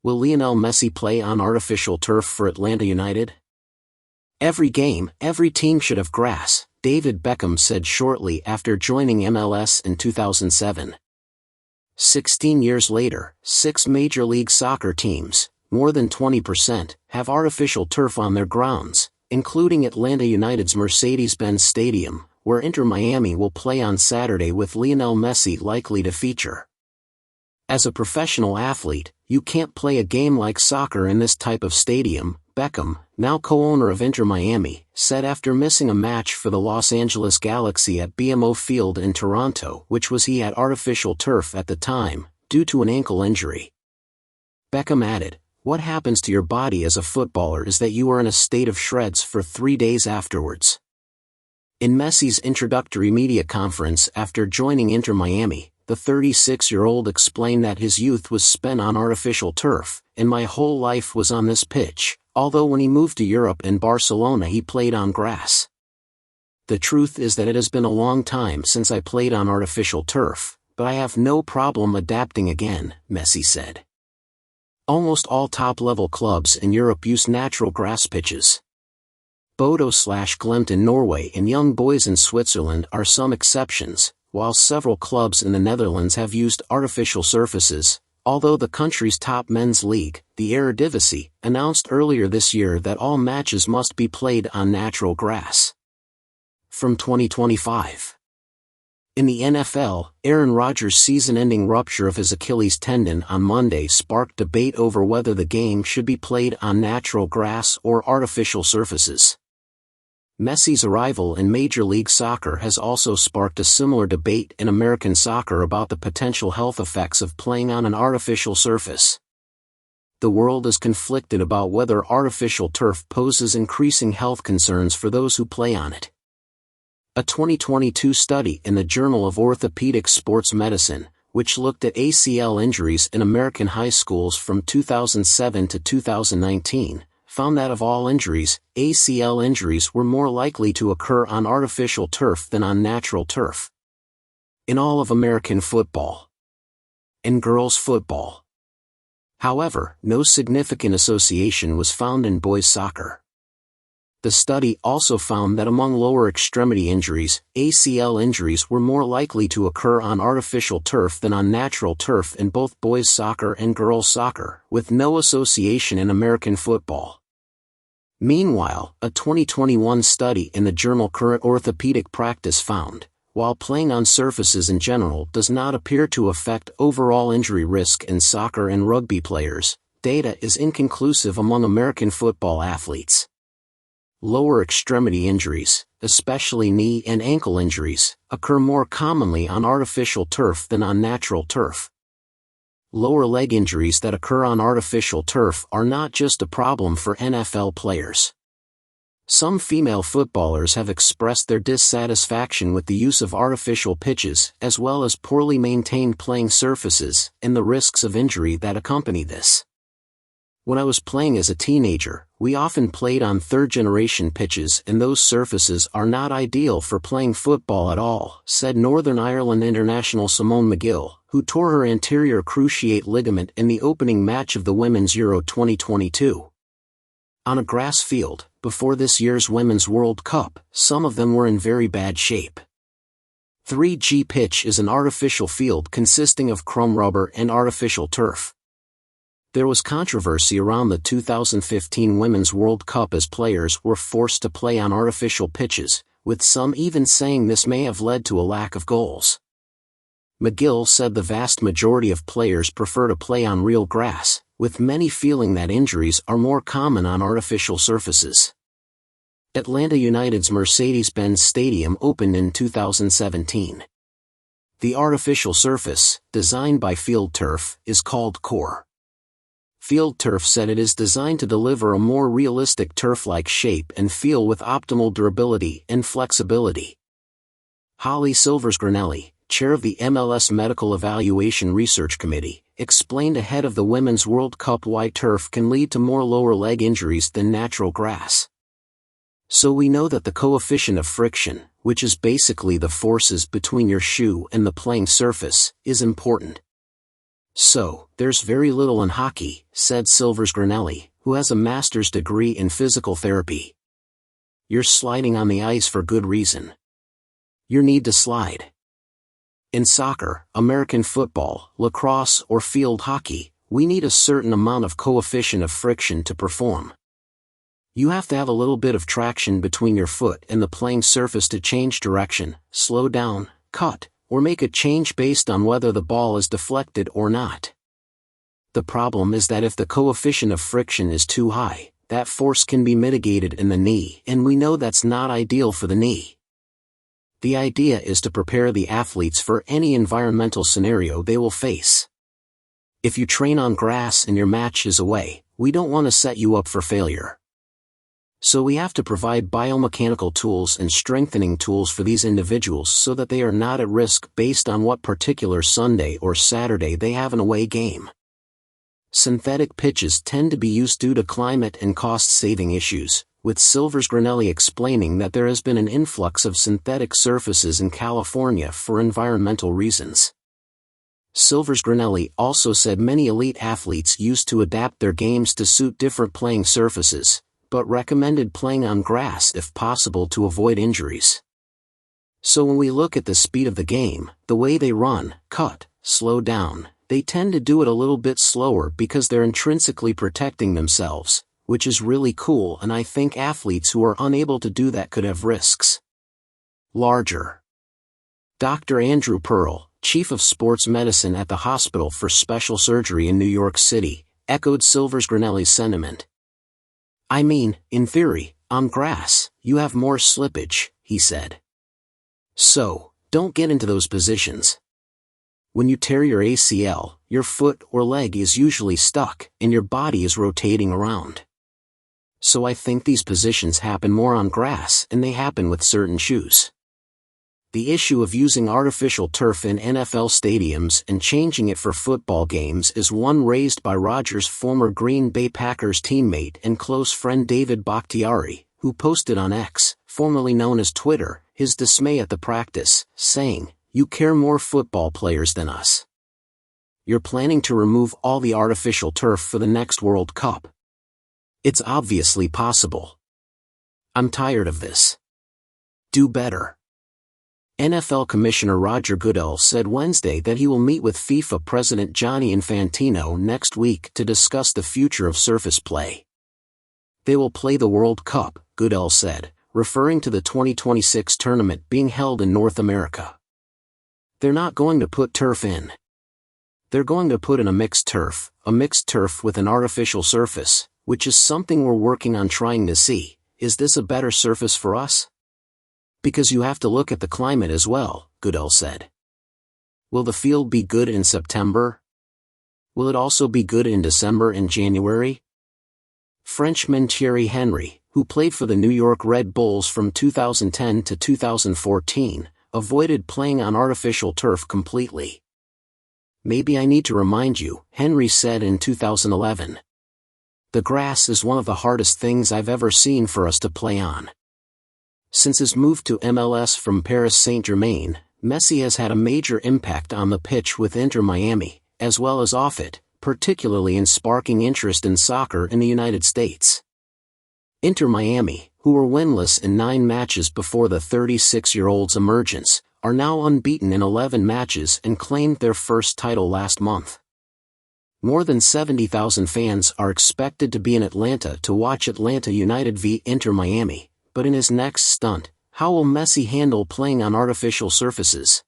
Will Lionel Messi play on artificial turf for Atlanta United? Every game, every team should have grass, David Beckham said shortly after joining MLS in 2007. 16 years later, 6 Major League Soccer teams, more than 20%, have artificial turf on their grounds, including Atlanta United's Mercedes-Benz Stadium, where Inter Miami will play on Saturday with Lionel Messi likely to feature. As a professional athlete, you can't play a game like soccer in this type of stadium, Beckham, now co-owner of Inter Miami, said after missing a match for the Los Angeles Galaxy at BMO Field in Toronto, which was he had artificial turf at the time, due to an ankle injury. Beckham added, "What happens to your body as a footballer is that you are in a state of shreds for 3 days afterwards." In Messi's introductory media conference after joining Inter Miami, the 36-year-old explained that his youth was spent on artificial turf, and my whole life was on this pitch, although when he moved to Europe and Barcelona he played on grass. "The truth is that it has been a long time since I played on artificial turf, but I have no problem adapting again," Messi said. Almost all top-level clubs in Europe use natural grass pitches. Bodo/Glimt in Norway and Young Boys in Switzerland are some exceptions, while several clubs in the Netherlands have used artificial surfaces, although the country's top men's league, the Eredivisie, announced earlier this year that all matches must be played on natural grass. From 2025. In the NFL, Aaron Rodgers' season-ending rupture of his Achilles tendon on Monday sparked debate over whether the game should be played on natural grass or artificial surfaces. Messi's arrival in Major League Soccer has also sparked a similar debate in American soccer about the potential health effects of playing on an artificial surface. The world is conflicted about whether artificial turf poses increasing health concerns for those who play on it. A 2022 study in the Journal of Orthopedic Sports Medicine, which looked at ACL injuries in American high schools from 2007 to 2019, found that of all injuries, ACL injuries were more likely to occur on artificial turf than on natural turf. In all of American football. In girls' football. However, no significant association was found in boys' soccer. The study also found that among lower extremity injuries, ACL injuries were more likely to occur on artificial turf than on natural turf in both boys' soccer and girls' soccer, with no association in American football. Meanwhile, a 2021 study in the journal Current Orthopedic Practice found, while playing on surfaces in general does not appear to affect overall injury risk in soccer and rugby players, data is inconclusive among American football athletes. Lower extremity injuries, especially knee and ankle injuries, occur more commonly on artificial turf than on natural turf. Lower leg injuries that occur on artificial turf are not just a problem for NFL players. Some female footballers have expressed their dissatisfaction with the use of artificial pitches as well as poorly maintained playing surfaces and the risks of injury that accompany this. "When I was playing as a teenager, we often played on third-generation pitches and those surfaces are not ideal for playing football at all," said Northern Ireland international Simone McGill, who tore her anterior cruciate ligament in the opening match of the Women's Euro 2022. On a grass field, before this year's Women's World Cup, some of them were in very bad shape. 3G pitch is an artificial field consisting of chrome rubber and artificial turf. There was controversy around the 2015 Women's World Cup as players were forced to play on artificial pitches, with some even saying this may have led to a lack of goals. McGill said the vast majority of players prefer to play on real grass, with many feeling that injuries are more common on artificial surfaces. Atlanta United's Mercedes-Benz Stadium opened in 2017. The artificial surface, designed by Field Turf, is called Core. Field Turf said it is designed to deliver a more realistic turf-like shape and feel with optimal durability and flexibility. Holly Silvers-Granelli, chair of the MLS Medical Evaluation Research Committee, explained ahead of the Women's World Cup why turf can lead to more lower leg injuries than natural grass. "So we know that the coefficient of friction, which is basically the forces between your shoe and the playing surface, is important. So, there's very little in hockey, said Silvers Granelli, who has a master's degree in physical therapy. You're sliding on the ice for good reason. You need to slide. In soccer, American football, lacrosse, or field hockey, we need a certain amount of coefficient of friction to perform. You have to have a little bit of traction between your foot and the playing surface to change direction, slow down, cut, or make a change based on whether the ball is deflected or not. The problem is that if the coefficient of friction is too high, that force can be mitigated in the knee, and we know that's not ideal for the knee. The idea is to prepare the athletes for any environmental scenario they will face. If you train on grass and your match is away, we don't want to set you up for failure. So we have to provide biomechanical tools and strengthening tools for these individuals so that they are not at risk based on what particular Sunday or Saturday they have an away game. Synthetic pitches tend to be used due to climate and cost-saving issues, with Silvers Granelli explaining that there has been an influx of synthetic surfaces in California for environmental reasons. Silvers Granelli also said many elite athletes used to adapt their games to suit different playing surfaces, but recommended playing on grass if possible to avoid injuries. So when we look at the speed of the game, the way they run, cut, slow down, they tend to do it a little bit slower because they're intrinsically protecting themselves, which is really cool, and I think athletes who are unable to do that could have risks. Larger. Dr. Andrew Pearl, chief of sports medicine at the Hospital for Special Surgery in New York City, echoed Silvers Granelli's sentiment. I mean, in theory, on grass, you have more slippage, he said. So, don't get into those positions. When you tear your ACL, your foot or leg is usually stuck, and your body is rotating around. So I think these positions happen more on grass, and they happen with certain shoes. The issue of using artificial turf in NFL stadiums and changing it for football games is one raised by Rodgers' former Green Bay Packers teammate and close friend David Bakhtiari, who posted on X, formerly known as Twitter, his dismay at the practice, saying, "You care more football players than us. You're planning to remove all the artificial turf for the next World Cup. It's obviously possible. I'm tired of this. Do better." NFL Commissioner Roger Goodell said Wednesday that he will meet with FIFA President Gianni Infantino next week to discuss the future of surface play. They will play the World Cup, Goodell said, referring to the 2026 tournament being held in North America. They're not going to put turf in. They're going to put in a mixed turf with an artificial surface, which is something we're working on trying to see. Is this a better surface for us? Because you have to look at the climate as well, Goodell said. Will the field be good in September? Will it also be good in December and January? Frenchman Thierry Henry, who played for the New York Red Bulls from 2010 to 2014, avoided playing on artificial turf completely. Maybe I need to remind you, Henry said in 2011. The grass is one of the hardest things I've ever seen for us to play on. Since his move to MLS from Paris Saint-Germain, Messi has had a major impact on the pitch with Inter Miami, as well as off it, particularly in sparking interest in soccer in the United States. Inter Miami, who were winless in 9 matches before the 36-year-old's emergence, are now unbeaten in 11 matches and claimed their first title last month. More than 70,000 fans are expected to be in Atlanta to watch Atlanta United v Inter Miami. But in his next stunt, how will Messi handle playing on artificial surfaces?